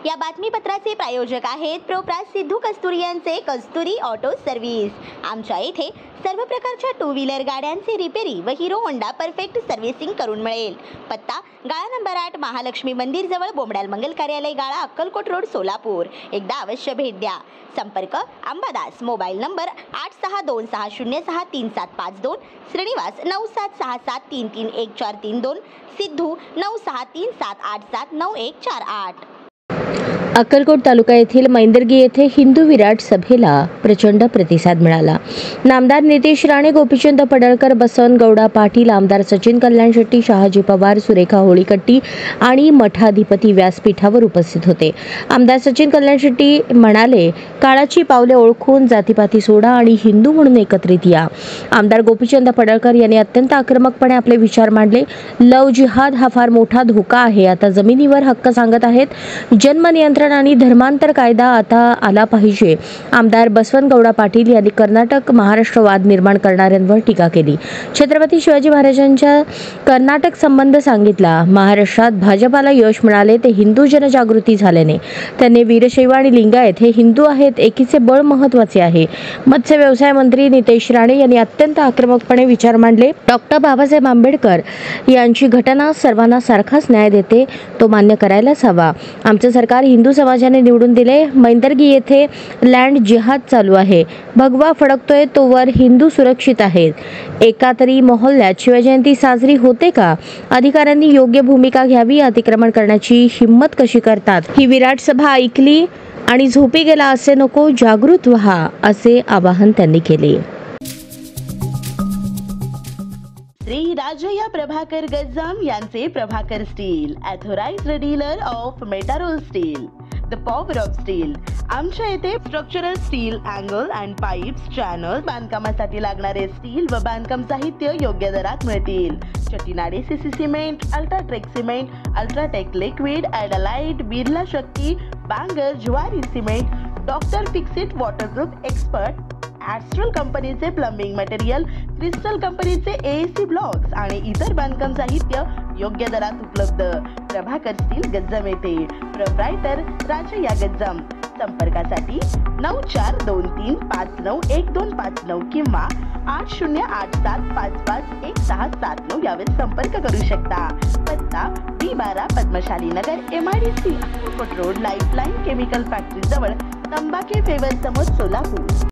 या बातमीपत्राचे प्रायोजक आहेत प्रोप्रास सिद्धू कस्तुरी यांचे कस्तुरी ऑटो सर्व्हिस। आमच्या येथे सर्व प्रकारच्या टू व्हीलर गाड्यांचे रिपेरी व हिरो होंडा परफेक्ट सर्व्हिसिंग करून मिळेल। पत्ता गाळा नंबर 8 महालक्ष्मी मंदिर जवळ बोमडाल मंगल कार्यालय गाळा अक्कलकोट रोड सोलापूर। एकदा अवश्य भेट द्या। संपर्क अंबादास, मोबाईल नंबर 8626063752, श्रीनिवास 9767331432, सिद्धू 9637879148। अक्कलकोट तालुका येथील मैंदर्गी येथे हिंदू विराट सभेला प्रचंड प्रतिसाद मिळाला। नामदार नितेश राणे, गोपीचंद पडळकर, बसवनगौडा पाटील, आमदार सचिन कल्याण शेट्टी, शहाजी पवार, सुरेखा होळीकट्टी आणि मठाधिपती व्यासपीठावर उपस्थित होते। आमदार सचिन कल्याण शेट्टी म्हणाले, काळाची पावले ओळखून जातीपाती सोडा आणि हिंदू म्हणून एकत्रित या। आमदार गोपीचंद पडळकर यांनी अत्यंत आक्रमकपणे आपले विचार मांडले। लव जिहाद हा फार मोठा धोका आहे। आता जमिनीवर हक्क सांगत आहेत। जन्म नियंत्रण आणि धर्मांतर कायदा आता आला पाहिजे। आमदार बसवनगौडा पाटील यांनी कर्नाटक महाराष्ट्र वाद निर्माण करणाऱ्यांवर टीका केली। छत्रपती शिवाजी महाराजांच्या कर्नाटक संबंध सांगितला। महाराष्ट्रात भाजपाला यश मिळाले ते हिंदू जनजागृती झाल्याने। त्यांनी वीरशैव आणि लिंगायत हे हिंदू आहेत, एकीचे बळ महत्त्वाचे आहे। मत्स्य व्यवसाय मंत्री नितेश राणे यांनी अत्यंत आक्रमकपणे विचार मांडले। डॉक्टर बाबासाहेब आंबेडकर यांची घटना सर्वांना सारखाच न्याय देते, तो मान्य करायलाच हवा। आमचे सरकार हिंदू समाजाने निवडून दिले। मैंदर्गी येथे लँड जिहाद चालू आहे। भगवा फडकतोय तोवर हिंदू सुरक्षित आहेत। एका तरी मोहल्ल्यात शिवजयंती साजरी होते का? अधिकाऱ्यांनी योग्य भूमिका घ्यावी। अतिक्रमण करण्याची हिम्मत कशी करतात? ही विराट सभा ऐकली आणि झोपी गेला असे नको, जागृत व्हा असे आवाहन त्यांनी केले। श्री राजय्या प्रभाकर गज्जाम यांचे Prabhakar steel, authorised dealer of Metarol steel, the power of steel. आमच्या येथे structural steel, angle and pipes, channel, बांधकामासाठी लागणारे स्टील व बांधकाम साहित्य योग्य दरात मिळतील। Chettinad CC cement, UltraTech cement, UltraTech liquid, ॲडलाइट, Birla Shakti, Bangur, Zuari cement, doctor Fixit waterproof expert, Astral कंपनीचे प्लंबिंग मटेरियल, क्रिस्टल कंपनीचे एसी ब्लॉक्स आणि इतर बांधकाम साहित्य योग्य दरात उपलब्ध। प्रभाकर स्टील गज्जाम येथे। प्रोप्रायटर राजय्या गज्जाम। संपर्कासाठी 9423591259 किंवा 8087551679 यावर संपर्क करू शकता। पत्ता B12 पद्मशाली नगर, MIDC Akkalkot road, lifeline chemical factory जवळ, तंबाखे फेवर समोर, सोलापूर।